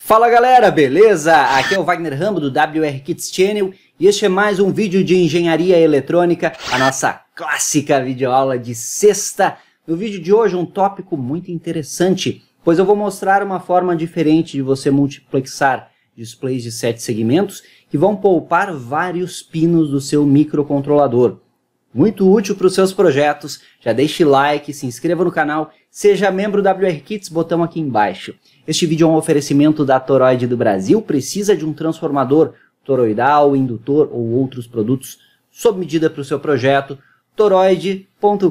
Fala galera, beleza? Aqui é o Wagner Rambo do WR Kits Channel e este é mais um vídeo de engenharia eletrônica, a nossa clássica videoaula de sexta. No vídeo de hoje um tópico muito interessante, pois eu vou mostrar uma forma diferente de você multiplexar displays de 7 segmentos que vão poupar vários pinos do seu microcontrolador. Muito útil para os seus projetos, já deixe like, se inscreva no canal, seja membro do WR Kits, botão aqui embaixo. Este vídeo é um oferecimento da Toroid do Brasil, precisa de um transformador toroidal, indutor ou outros produtos sob medida para o seu projeto, toroid.com.br,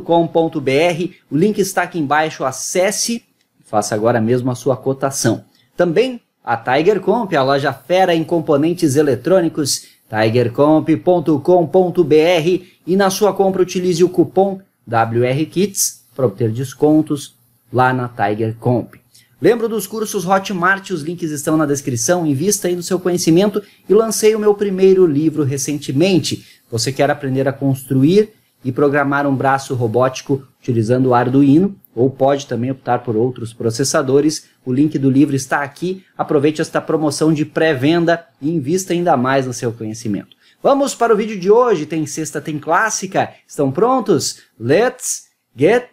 o link está aqui embaixo, acesse e faça agora mesmo a sua cotação. Também a Tiger Comp, a loja fera em componentes eletrônicos, tigercomp.com.br, e na sua compra utilize o cupom WRKITS para obter descontos lá na Tiger Comp. Lembro dos cursos Hotmart, os links estão na descrição, invista aí no seu conhecimento e lancei o meu primeiro livro recentemente. Você quer aprender a construir e programar um braço robótico utilizando o Arduino, ou pode também optar por outros processadores. O link do livro está aqui. Aproveite esta promoção de pré-venda e invista ainda mais no seu conhecimento. Vamos para o vídeo de hoje. Tem sexta, tem clássica. Estão prontos? Let's get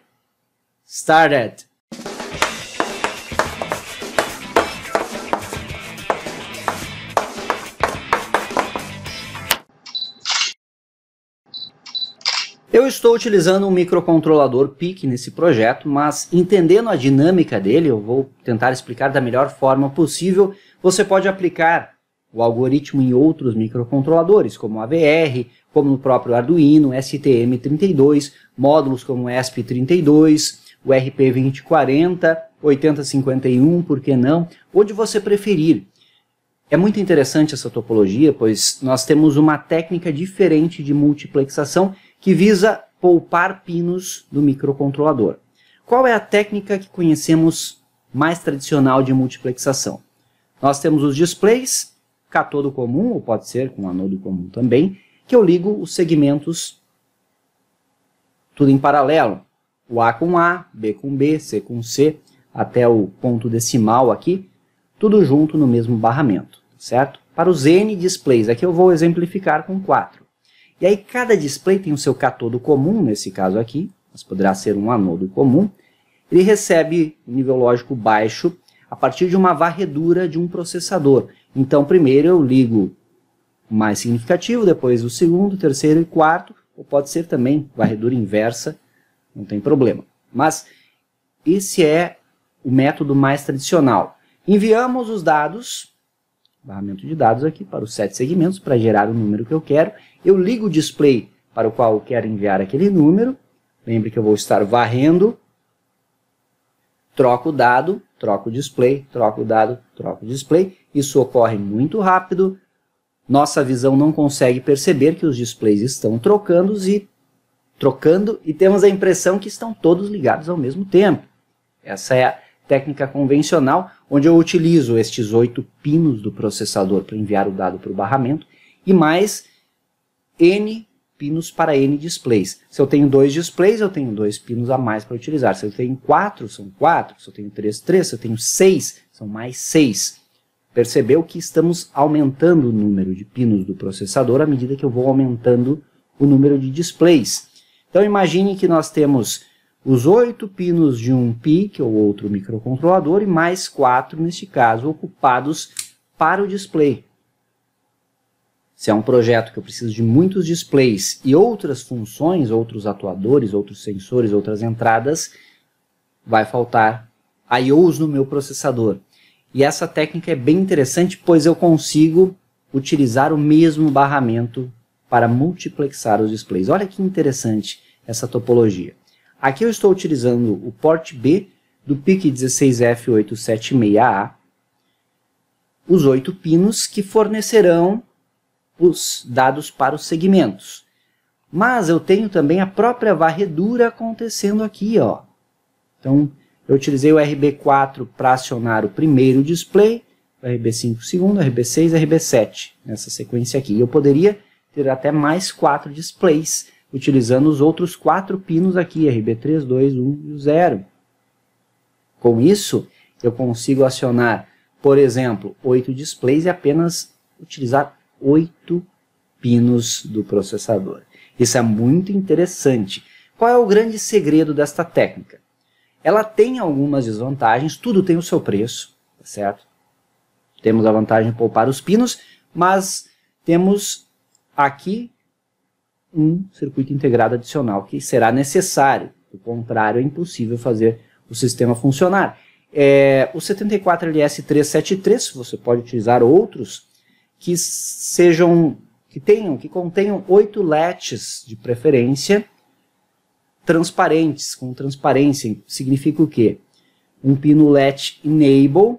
started! Eu estou utilizando um microcontrolador PIC nesse projeto, mas entendendo a dinâmica dele, eu vou tentar explicar da melhor forma possível. Você pode aplicar o algoritmo em outros microcontroladores, como o AVR, como no próprio Arduino, STM32, módulos como o ESP32, o RP2040, 8051, por que não? Onde você preferir. É muito interessante essa topologia, pois nós temos uma técnica diferente de multiplexação que visa poupar pinos do microcontrolador. Qual é a técnica que conhecemos mais tradicional de multiplexação? Nós temos os displays, catodo comum, ou pode ser com anodo comum também, que eu ligo os segmentos tudo em paralelo. O A com A, B com B, C com C, até o ponto decimal aqui, tudo junto no mesmo barramento, certo? Para os N displays, aqui eu vou exemplificar com 4. E aí cada display tem o seu catodo comum, nesse caso aqui, mas poderá ser um anodo comum. Ele recebe nível lógico baixo a partir de uma varredura de um processador. Então primeiro eu ligo o mais significativo, depois o segundo, terceiro e quarto, ou pode ser também varredura inversa, não tem problema. Mas esse é o método mais tradicional. Enviamos os dados, barramento de dados aqui, para os 7 segmentos, para gerar o número que eu quero. Eu ligo o display para o qual eu quero enviar aquele número. Lembre que eu vou estar varrendo. Troco o dado, troco o display, troco o dado, troco o display. Isso ocorre muito rápido. Nossa visão não consegue perceber que os displays estão trocando e temos a impressão que estão todos ligados ao mesmo tempo. Essa é a técnica convencional, onde eu utilizo estes 8 pinos do processador para enviar o dado para o barramento e mais N pinos para N displays. Se eu tenho 2 displays, eu tenho 2 pinos a mais para utilizar. Se eu tenho 4, são 4. Se eu tenho 3, 3. Se eu tenho 6, são mais 6. Percebeu que estamos aumentando o número de pinos do processador à medida que eu vou aumentando o número de displays. Então imagine que nós temos os 8 pinos de um PIC ou outro microcontrolador e mais 4, neste caso, ocupados para o display. Se é um projeto que eu preciso de muitos displays e outras funções, outros atuadores, outros sensores, outras entradas, vai faltar I/Os no meu processador. E essa técnica é bem interessante, pois eu consigo utilizar o mesmo barramento para multiplexar os displays. Olha que interessante essa topologia. Aqui eu estou utilizando o port B do PIC16F876A, os 8 pinos que fornecerão os dados para os segmentos. Mas eu tenho também a própria varredura acontecendo aqui, ó. Então, eu utilizei o RB4 para acionar o primeiro display, o RB5 o segundo, o RB6 e o RB7, nessa sequência aqui. Eu poderia ter até mais 4 displays, utilizando os outros 4 pinos aqui, RB3, 2, 1 e o 0. Com isso, eu consigo acionar por exemplo, 8 displays e apenas utilizar 8 pinos do processador. Isso é muito interessante. Qual é o grande segredo desta técnica? Ela tem algumas desvantagens, tudo tem o seu preço, tá certo? Temos a vantagem de poupar os pinos, mas temos aqui um circuito integrado adicional que será necessário. Do contrário, é impossível fazer o sistema funcionar. O 74LS373, você pode utilizar outros que contenham 8 latches de preferência transparentes, com transparência. Significa o quê? Um pino latch enable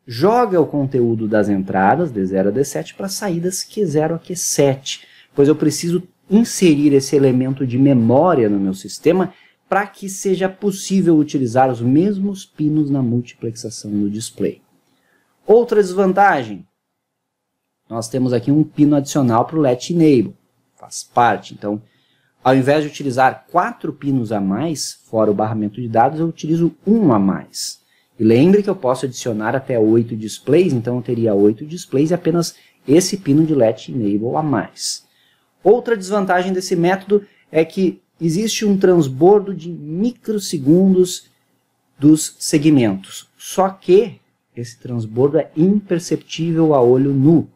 joga o conteúdo das entradas D0 a D7 para saídas Q0 a Q7, pois eu preciso inserir esse elemento de memória no meu sistema para que seja possível utilizar os mesmos pinos na multiplexação do display. Outra desvantagem, nós temos aqui um pino adicional para o Latch Enable, faz parte. Então, ao invés de utilizar 4 pinos a mais, fora o barramento de dados, eu utilizo um a mais. E lembre que eu posso adicionar até 8 displays, então eu teria 8 displays e apenas esse pino de Latch Enable a mais. Outra desvantagem desse método é que existe um transbordo de microsegundos dos segmentos. Só que esse transbordo é imperceptível a olho nu.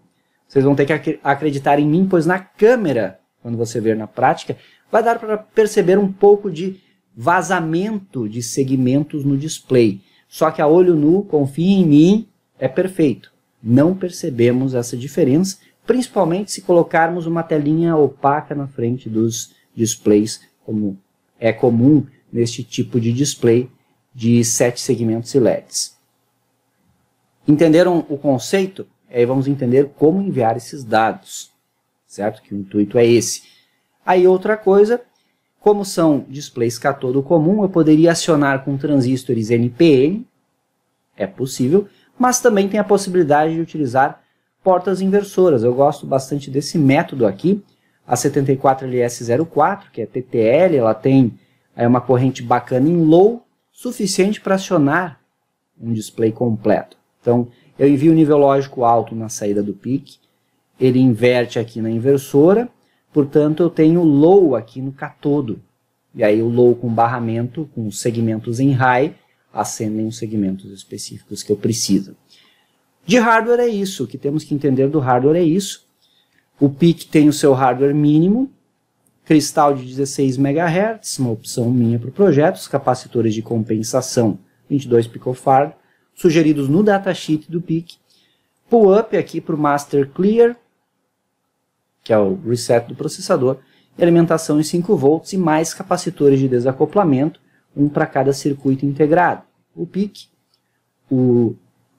Vocês vão ter que acreditar em mim, pois na câmera, quando você ver na prática, vai dar para perceber um pouco de vazamento de segmentos no display. Só que a olho nu, confie em mim, é perfeito. Não percebemos essa diferença, principalmente se colocarmos uma telinha opaca na frente dos displays, como é comum neste tipo de display de 7 segmentos e LEDs. Entenderam o conceito? Aí vamos entender como enviar esses dados, certo? Que o intuito é esse. Aí outra coisa, como são displays catodo comum, eu poderia acionar com transistores NPN, é possível, mas também tem a possibilidade de utilizar portas inversoras. Eu gosto bastante desse método aqui, a 74LS04, que é TTL, ela tem uma corrente bacana em low, suficiente para acionar um display completo. Então, eu envio o nível lógico alto na saída do PIC, ele inverte aqui na inversora, portanto eu tenho low aqui no catodo. E aí o low com barramento, com segmentos em high, acendem os segmentos específicos que eu preciso. De hardware é isso, o que temos que entender do hardware é isso. O PIC tem o seu hardware mínimo, cristal de 16 MHz, uma opção minha para o projeto, os capacitores de compensação 22 picofarad, sugeridos no datasheet do PIC, pull-up aqui para o Master Clear, que é o reset do processador, e alimentação em 5 volts e mais capacitores de desacoplamento, um para cada circuito integrado. O PIC, o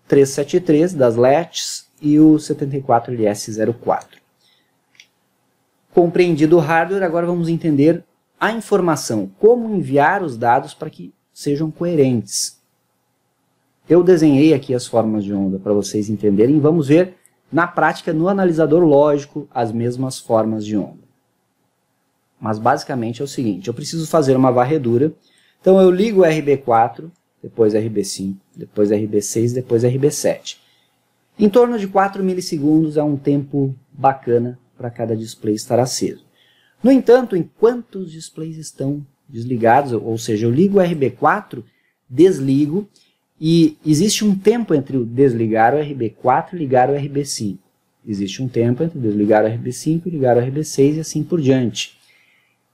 373 das LEDs e o 74LS04. Compreendido o hardware, agora vamos entender a informação, como enviar os dados para que sejam coerentes. Eu desenhei aqui as formas de onda para vocês entenderem e vamos ver na prática no analisador lógico as mesmas formas de onda. Mas basicamente é o seguinte, eu preciso fazer uma varredura, então eu ligo o RB4, depois RB5, depois RB6, depois RB7. Em torno de 4 milissegundos é um tempo bacana para cada display estar aceso. No entanto, enquanto os displays estão desligados, ou seja, eu ligo o RB4, desligo, e existe um tempo entre o desligar o RB4 e ligar o RB5. Existe um tempo entre desligar o RB5 e ligar o RB6 e assim por diante.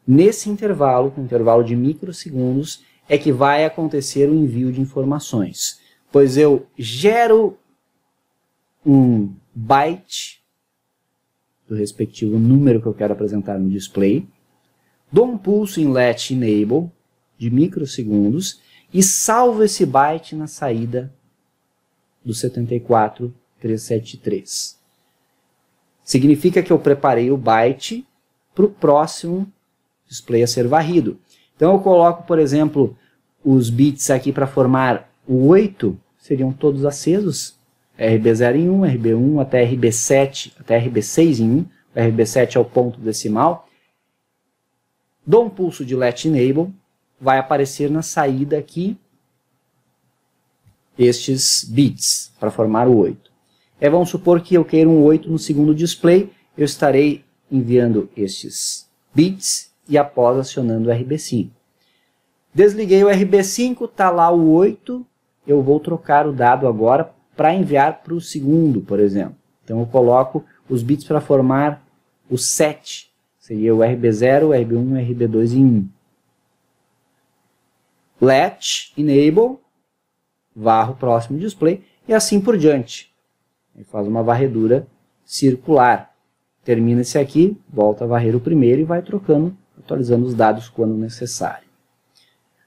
Nesse intervalo, com intervalo de microsegundos, é que vai acontecer o envio de informações. Pois eu gero um byte do respectivo número que eu quero apresentar no display, dou um pulso em Latch Enable de microsegundos e salvo esse byte na saída do 74373. Significa que eu preparei o byte para o próximo display a ser varrido. Então eu coloco, por exemplo, os bits aqui para formar o 8, seriam todos acesos, RB0 em 1, RB1 até RB7, até RB6 em 1, o RB7 é o ponto decimal. Dou um pulso de Latch Enable, vai aparecer na saída aqui estes bits para formar o 8. Vamos supor que eu queira um 8 no segundo display, eu estarei enviando estes bits e após acionando o RB5. Desliguei o RB5, está lá o 8, eu vou trocar o dado agora para enviar para o segundo, por exemplo. Então eu coloco os bits para formar o 7, seria o RB0, o RB1 e o RB2 em 1. Latch, enable, varro o próximo display e assim por diante. Ele faz uma varredura circular. Termina esse aqui, volta a varrer o primeiro e vai trocando, atualizando os dados quando necessário.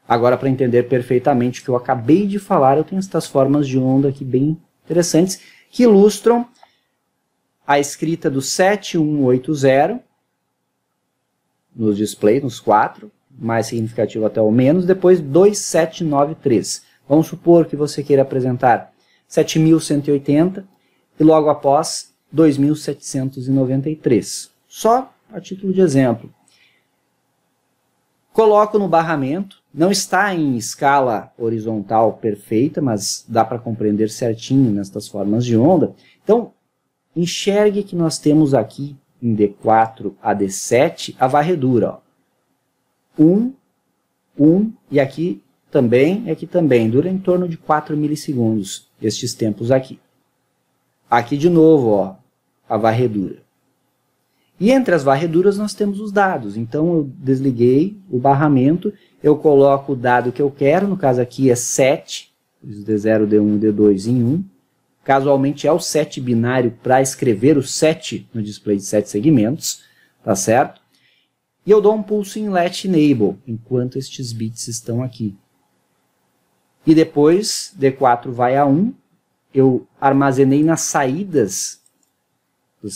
Agora, para entender perfeitamente o que eu acabei de falar, eu tenho estas formas de onda aqui bem interessantes, que ilustram a escrita do 7180 nos displays, nos 4, mais significativo até o menos, depois 2793. Vamos supor que você queira apresentar 7180 e logo após 2793. Só a título de exemplo. Coloco no barramento, não está em escala horizontal perfeita, mas dá para compreender certinho nestas formas de onda. Então, enxergue que nós temos aqui em D4 a D7 a varredura. Ó. 1, e aqui também, dura em torno de 4 milissegundos, estes tempos aqui. Aqui de novo, ó, a varredura. E entre as varreduras nós temos os dados. Então eu desliguei o barramento, eu coloco o dado que eu quero, no caso aqui é 7, D0, D1 e D2 em 1. Casualmente é o 7 binário para escrever o 7 no display de 7 segmentos, tá certo? E eu dou um pulso em Latch Enable, enquanto estes bits estão aqui. E depois, D4 vai a 1, eu armazenei nas saídas do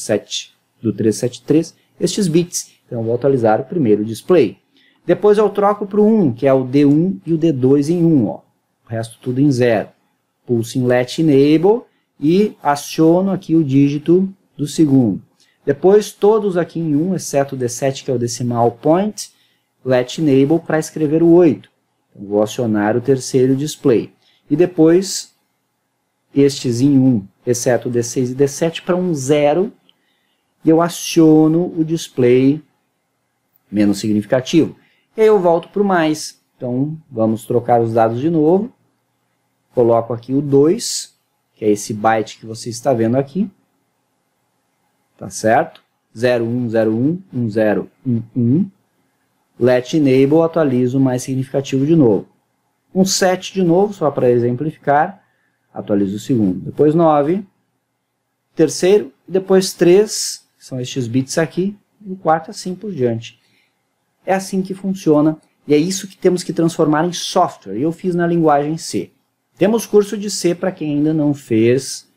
373 estes bits. Então eu vou atualizar o primeiro display. Depois eu troco para o 1, que é o D1 e o D2 em 1. Ó. O resto tudo em 0. Pulso em Latch Enable e aciono aqui o dígito do segundo. Depois todos aqui em 1, exceto o D7, que é o decimal point, Latch Enable para escrever o 8. Então, vou acionar o terceiro display. E depois estes em 1, exceto o D6 e D7, para um 0. E eu aciono o display menos significativo. E aí eu volto para o mais. Então, vamos trocar os dados de novo. Coloco aqui o 2, que é esse byte que você está vendo aqui. Tá certo? 0101, 1011. Latch Enable, atualizo o mais significativo de novo. Um 7 de novo, só para exemplificar. Atualizo o segundo. Depois 9. Terceiro. E depois 3. São estes bits aqui, e o quarto assim por diante. É assim que funciona, e é isso que temos que transformar em software. Eu fiz na linguagem C. Temos curso de C para quem ainda não fez,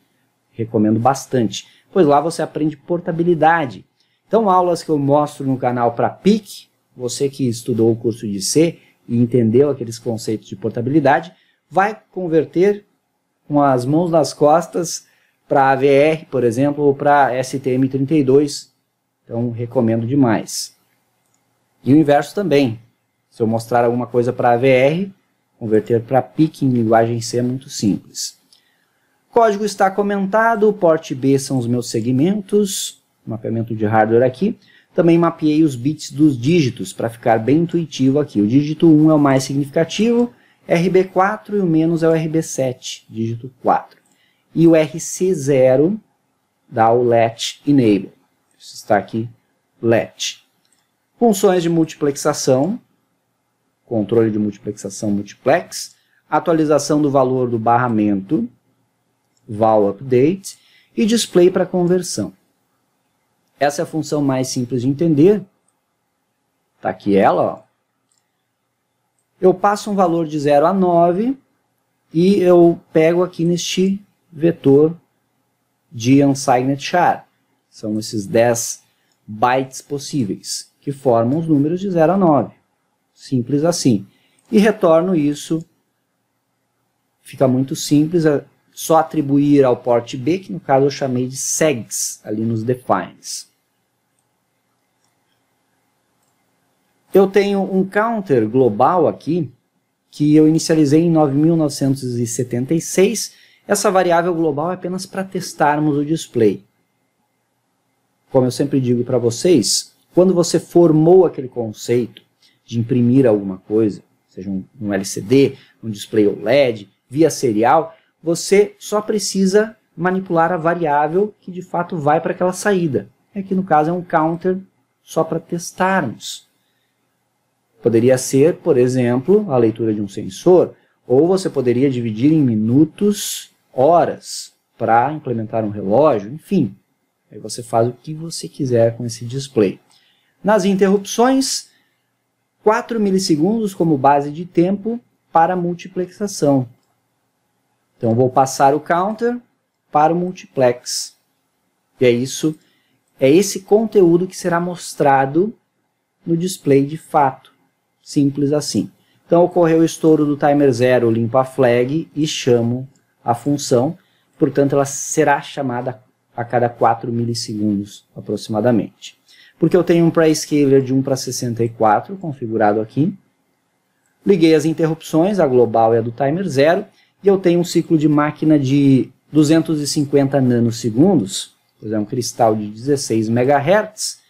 recomendo bastante, pois lá você aprende portabilidade. Então, aulas que eu mostro no canal para PIC, você que estudou o curso de C e entendeu aqueles conceitos de portabilidade, vai converter com as mãos nas costas para AVR, por exemplo, ou para STM32. Então, recomendo demais. E o inverso também. Se eu mostrar alguma coisa para AVR, converter para PIC em linguagem C é muito simples. O código está comentado, o port B são os meus segmentos, mapeamento de hardware aqui. Também mapeei os bits dos dígitos para ficar bem intuitivo aqui. O dígito 1 é o mais significativo, RB4 e o menos é o RB7, dígito 4. E o RC0 dá o Latch Enable. Isso está aqui, Latch. Funções de multiplexação, controle de multiplexação multiplex, atualização do valor do barramento, val update, e display para conversão. Essa é a função mais simples de entender. Está aqui ela. Ó. Eu passo um valor de 0 a 9 e eu pego aqui neste vetor de unsigned char. São esses 10 bytes possíveis, que formam os números de 0 a 9. Simples assim. E retorno isso. Fica muito simples, é só atribuir ao port B, que no caso eu chamei de segs, ali nos defines. Eu tenho um counter global aqui, que eu inicializei em 9.976. Essa variável global é apenas para testarmos o display. Como eu sempre digo para vocês, quando você formou aquele conceito de imprimir alguma coisa, seja um LCD, um display OLED, via serial, você só precisa manipular a variável que de fato vai para aquela saída. Aqui no caso é um counter só para testarmos. Poderia ser, por exemplo, a leitura de um sensor, ou você poderia dividir em minutos, horas, para implementar um relógio, enfim. Aí você faz o que você quiser com esse display. Nas interrupções, 4 milissegundos como base de tempo para multiplexação. Então vou passar o counter para o multiplex. E é isso, é esse conteúdo que será mostrado no display de fato. Simples assim. Então ocorreu o estouro do timer 0, eu limpo a flag e chamo a função. Portanto, ela será chamada a cada 4 milissegundos aproximadamente. Porque eu tenho um prescaler de 1:64 configurado aqui. Liguei as interrupções, a global e a do timer 0. E eu tenho um ciclo de máquina de 250 nanosegundos, pois é um cristal de 16 MHz.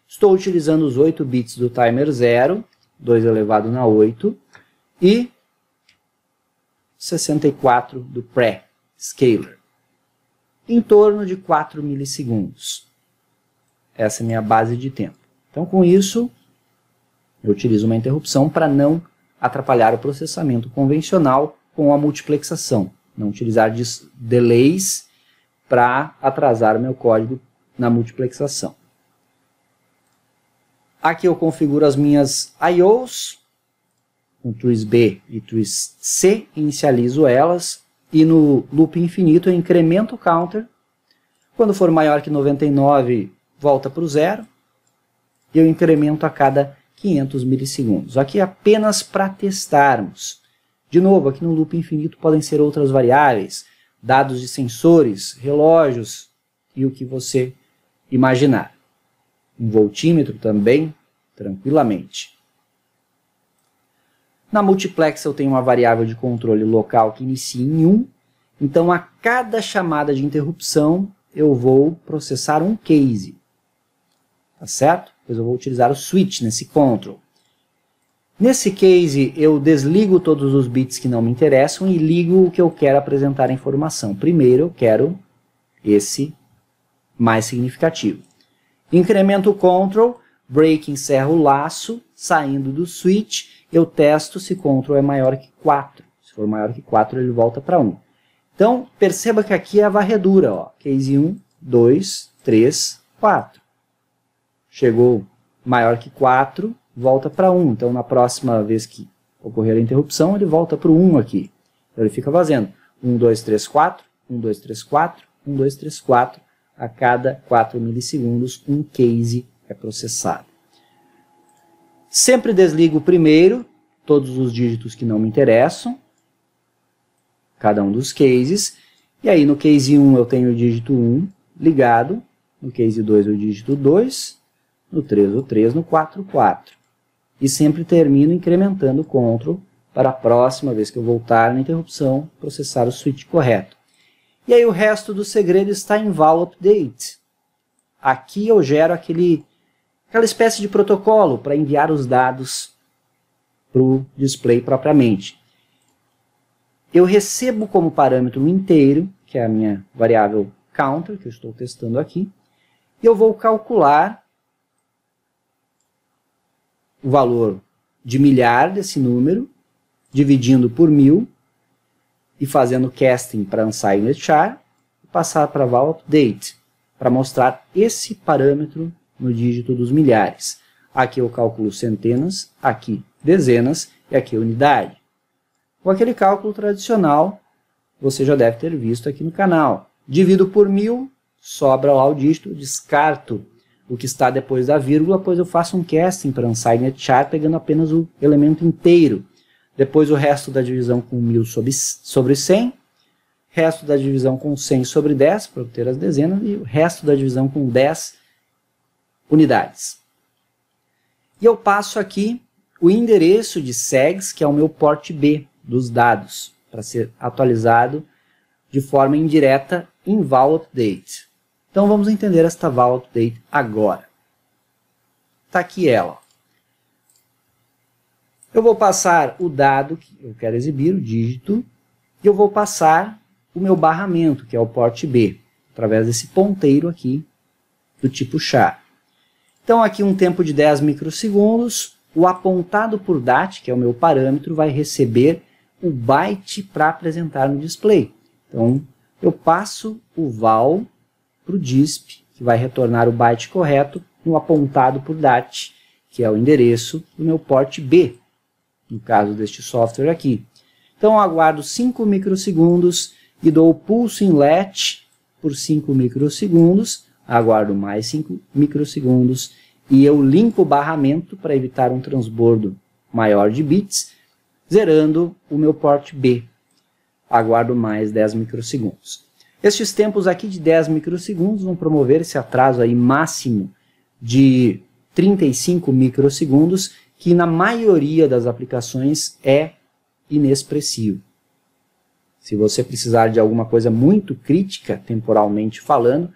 Estou utilizando os 8 bits do timer 0, 2 elevado na 8, e 64 do pré-scaler, em torno de 4 milissegundos. Essa é a minha base de tempo. Então, com isso, eu utilizo uma interrupção para não atrapalhar o processamento convencional com a multiplexação. Não utilizar delays para atrasar o meu código na multiplexação. Aqui eu configuro as minhas IOs, com twist B e twist C, inicializo elas, e no loop infinito eu incremento o counter. Quando for maior que 99, volta para o 0, e eu incremento a cada 500 milissegundos. Aqui apenas para testarmos. De novo, aqui no loop infinito podem ser outras variáveis, dados de sensores, relógios e o que você imaginar. Um voltímetro também, tranquilamente. Na multiplex eu tenho uma variável de controle local que inicia em 1, então a cada chamada de interrupção eu vou processar um case. Tá certo? Pois eu vou utilizar o switch nesse control. Nesse case, eu desligo todos os bits que não me interessam e ligo o que eu quero apresentar a informação. Primeiro, eu quero esse mais significativo. Incremento o control, break encerra o laço, saindo do switch, eu testo se control é maior que 4. Se for maior que 4, ele volta para 1. Então, perceba que aqui é a varredura. Ó. Case 1, 2, 3, 4. Chegou maior que 4, volta para 1. Então, na próxima vez que ocorrer a interrupção, ele volta para o 1 aqui. Então, ele fica fazendo 1, 2, 3, 4, 1, 2, 3, 4, 1, 2, 3, 4. A cada 4 milissegundos, um case é processado. Sempre desligo primeiro todos os dígitos que não me interessam, cada um dos cases. E aí, no case 1, eu tenho o dígito 1 ligado. No case 2, o dígito 2. No 3, o 3. No 4, o 4. E sempre termino incrementando o control para a próxima vez que eu voltar na interrupção, processar o switch correto. E aí o resto do segredo está em val update. Aqui eu gero aquela espécie de protocolo para enviar os dados para o display propriamente. Eu recebo como parâmetro um inteiro, que é a minha variável counter, que eu estou testando aqui, e eu vou calcular o valor de milhar desse número, dividindo por 1000, e fazendo casting para unsigned char, e passar para val update, para mostrar esse parâmetro no dígito dos milhares. Aqui eu calculo centenas, aqui dezenas e aqui unidade. Com aquele cálculo tradicional, você já deve ter visto aqui no canal. Divido por 1000, sobra lá o dígito, descarto o que está depois da vírgula, pois eu faço um casting para unsigned char, pegando apenas o elemento inteiro. Depois o resto da divisão com 1000 sobre 100, resto da divisão com 100 sobre 10, para obter as dezenas, e o resto da divisão com 10 unidades. E eu passo aqui o endereço de segs, que é o meu port B dos dados, para ser atualizado de forma indireta em val update. Então vamos entender esta val update agora. Está aqui ela. Eu vou passar o dado que eu quero exibir, o dígito, e eu vou passar o meu barramento, que é o port B, através desse ponteiro aqui do tipo char. Então aqui um tempo de 10 microsegundos, o apontado por DAT, que é o meu parâmetro, vai receber o byte para apresentar no display. Então eu passo o val para o DISP, que vai retornar o byte correto no apontado por DAT, que é o endereço do meu port B, no caso deste software aqui. Então eu aguardo 5 microsegundos e dou o pulso em latch por 5 microsegundos, aguardo mais 5 microsegundos e eu limpo o barramento para evitar um transbordo maior de bits, zerando o meu port B. Aguardo mais 10 microsegundos. Estes tempos aqui de 10 microsegundos vão promover esse atraso aí máximo de 35 microsegundos, que na maioria das aplicações é inexpressivo. Se você precisar de alguma coisa muito crítica, temporalmente falando,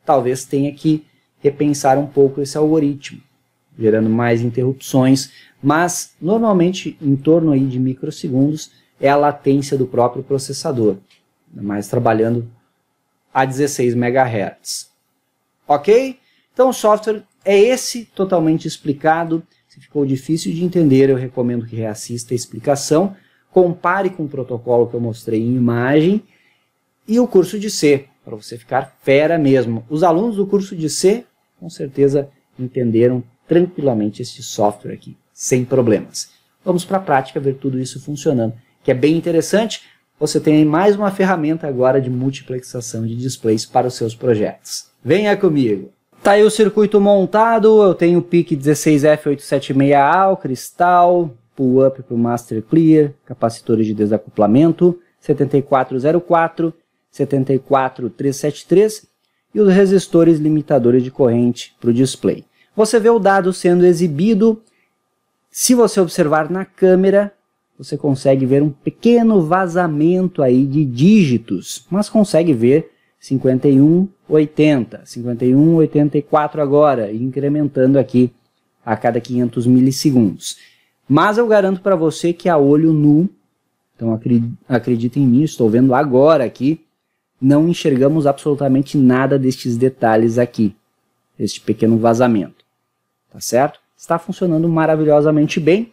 talvez tenha que repensar um pouco esse algoritmo, gerando mais interrupções, mas normalmente em torno aí de microsegundos é a latência do próprio processador, mas trabalhando a 16 MHz. Ok? Então o software é esse, totalmente explicado. Se ficou difícil de entender, eu recomendo que reassista a explicação, compare com o protocolo que eu mostrei em imagem e o curso de C, para você ficar fera mesmo. Os alunos do curso de C, com certeza, entenderam tranquilamente este software aqui, sem problemas. Vamos para a prática ver tudo isso funcionando, que é bem interessante. Você tem mais uma ferramenta agora de multiplexação de displays para os seus projetos. Venha comigo! Tá aí o circuito montado, eu tenho o PIC 16F876A, o cristal, pull-up para o Master Clear, capacitores de desacoplamento, 7404, 74373 e os resistores limitadores de corrente para o display. Você vê o dado sendo exibido. Se você observar na câmera, você consegue ver um pequeno vazamento aí de dígitos, mas consegue ver 5180, 5184 agora, incrementando aqui a cada 500 milissegundos. Mas eu garanto para você que a olho nu, então acredita em mim, estou vendo agora aqui, não enxergamos absolutamente nada destes detalhes aqui, este pequeno vazamento, tá certo? Está funcionando maravilhosamente bem,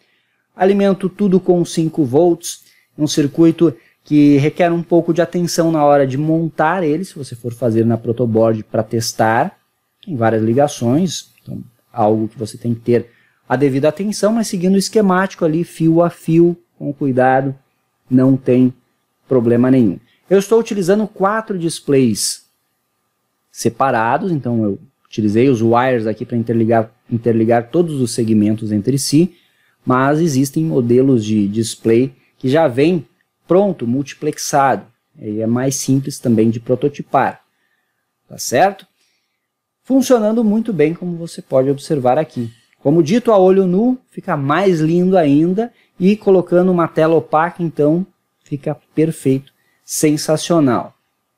alimento tudo com 5 volts, um circuito que requer um pouco de atenção na hora de montar ele, se você for fazer na protoboard para testar, tem várias ligações, então algo que você tem que ter a devida atenção, mas seguindo o esquemático ali, fio a fio, com cuidado, não tem problema nenhum. Eu estou utilizando 4 displays separados, então eu utilizei os wires aqui para interligar todos os segmentos entre si, mas existem modelos de display que já vêm pronto, multiplexado, e é mais simples também de prototipar, tá certo? Funcionando muito bem, como você pode observar aqui. Como dito, a olho nu fica mais lindo ainda, e colocando uma tela opaca, então, fica perfeito, sensacional.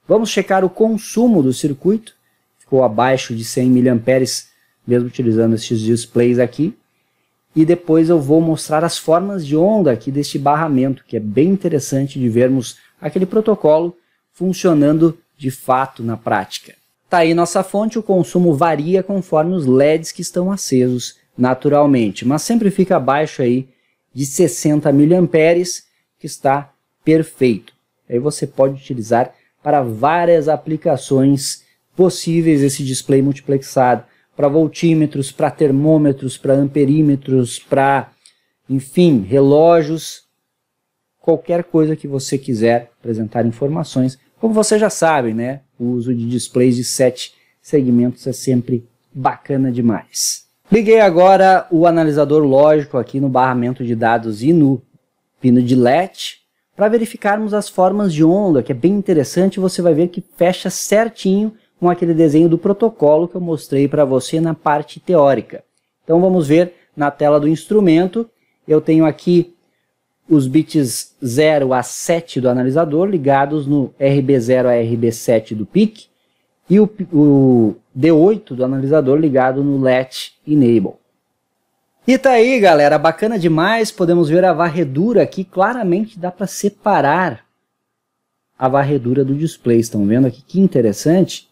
Vamos checar o consumo do circuito, ficou abaixo de 100 mAh, mesmo utilizando esses displays aqui. E depois eu vou mostrar as formas de onda aqui deste barramento, que é bem interessante de vermos aquele protocolo funcionando de fato na prática. Tá aí nossa fonte, o consumo varia conforme os LEDs que estão acesos naturalmente, mas sempre fica abaixo aí de 60 mAh, que está perfeito. Aí você pode utilizar para várias aplicações possíveis esse display multiplexado, para voltímetros, para termômetros, para amperímetros, para, enfim, relógios, qualquer coisa que você quiser apresentar informações. Como você já sabe, né? O uso de displays de 7 segmentos é sempre bacana demais. Liguei agora o analisador lógico aqui no barramento de dados e no pino de latch para verificarmos as formas de onda, que é bem interessante. Você vai ver que fecha certinho com aquele desenho do protocolo que eu mostrei para você na parte teórica. Então vamos ver na tela do instrumento eu tenho aqui os bits 0 a 7 do analisador ligados no RB0 a RB7 do PIC e o D8 do analisador ligado no Latch Enable. E tá aí, galera, bacana demais, podemos ver a varredura aqui, claramente dá para separar a varredura do display, estão vendo aqui que interessante?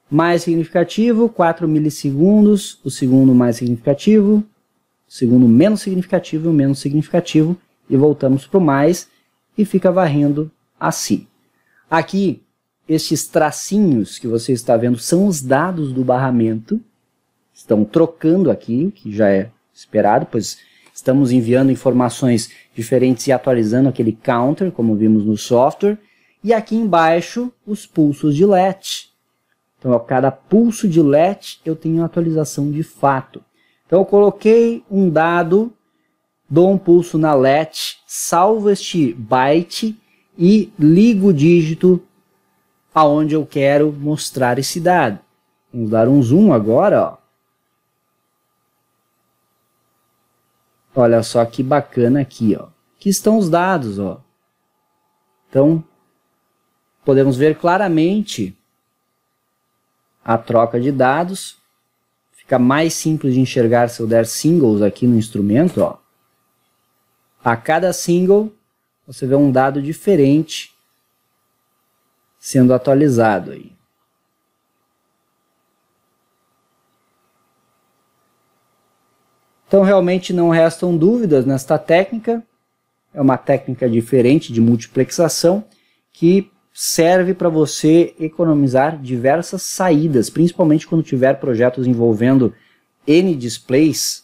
Mais significativo, 4 milissegundos, o segundo mais significativo, o segundo menos significativo e o menos significativo, e voltamos para o mais, e fica varrendo assim. Aqui, estes tracinhos que você está vendo são os dados do barramento, estão trocando aqui, que já é esperado, pois estamos enviando informações diferentes e atualizando aquele counter, como vimos no software, e aqui embaixo os pulsos de latch. Então a cada pulso de latch eu tenho atualização de fato. Então eu coloquei um dado, dou um pulso na latch, salvo este byte e ligo o dígito aonde eu quero mostrar esse dado. Vamos dar um zoom agora, ó. Olha só que bacana aqui, ó. Aqui estão os dados, ó. Então, podemos ver claramente a troca de dados. Fica mais simples de enxergar se eu der singles aqui no instrumento, ó. A cada single, você vê um dado diferente sendo atualizado aí. Então realmente não restam dúvidas nesta técnica. É uma técnica diferente de multiplexação que serve para você economizar diversas saídas, principalmente quando tiver projetos envolvendo N displays,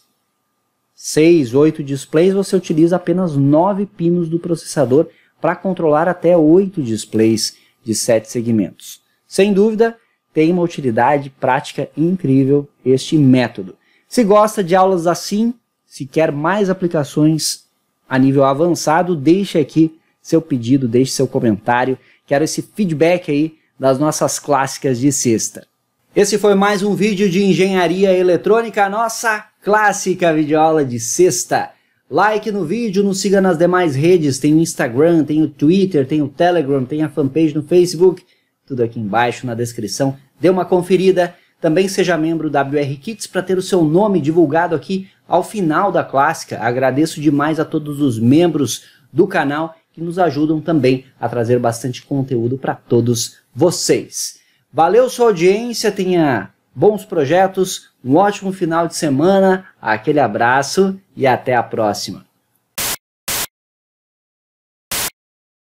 6, 8 displays, você utiliza apenas 9 pinos do processador para controlar até 8 displays de 7 segmentos. Sem dúvida, tem uma utilidade prática incrível este método. Se gosta de aulas assim, se quer mais aplicações a nível avançado, deixe aqui seu pedido, deixe seu comentário. Quero esse feedback aí das nossas clássicas de sexta. Esse foi mais um vídeo de engenharia eletrônica, nossa clássica videoaula de sexta. Like no vídeo, nos siga nas demais redes, tem o Instagram, tem o Twitter, tem o Telegram, tem a fanpage no Facebook, tudo aqui embaixo na descrição. Dê uma conferida, também seja membro da WR Kits para ter o seu nome divulgado aqui ao final da clássica. Agradeço demais a todos os membros do canal que nos ajudam também a trazer bastante conteúdo para todos vocês. Valeu sua audiência, tenha bons projetos, um ótimo final de semana, aquele abraço e até a próxima.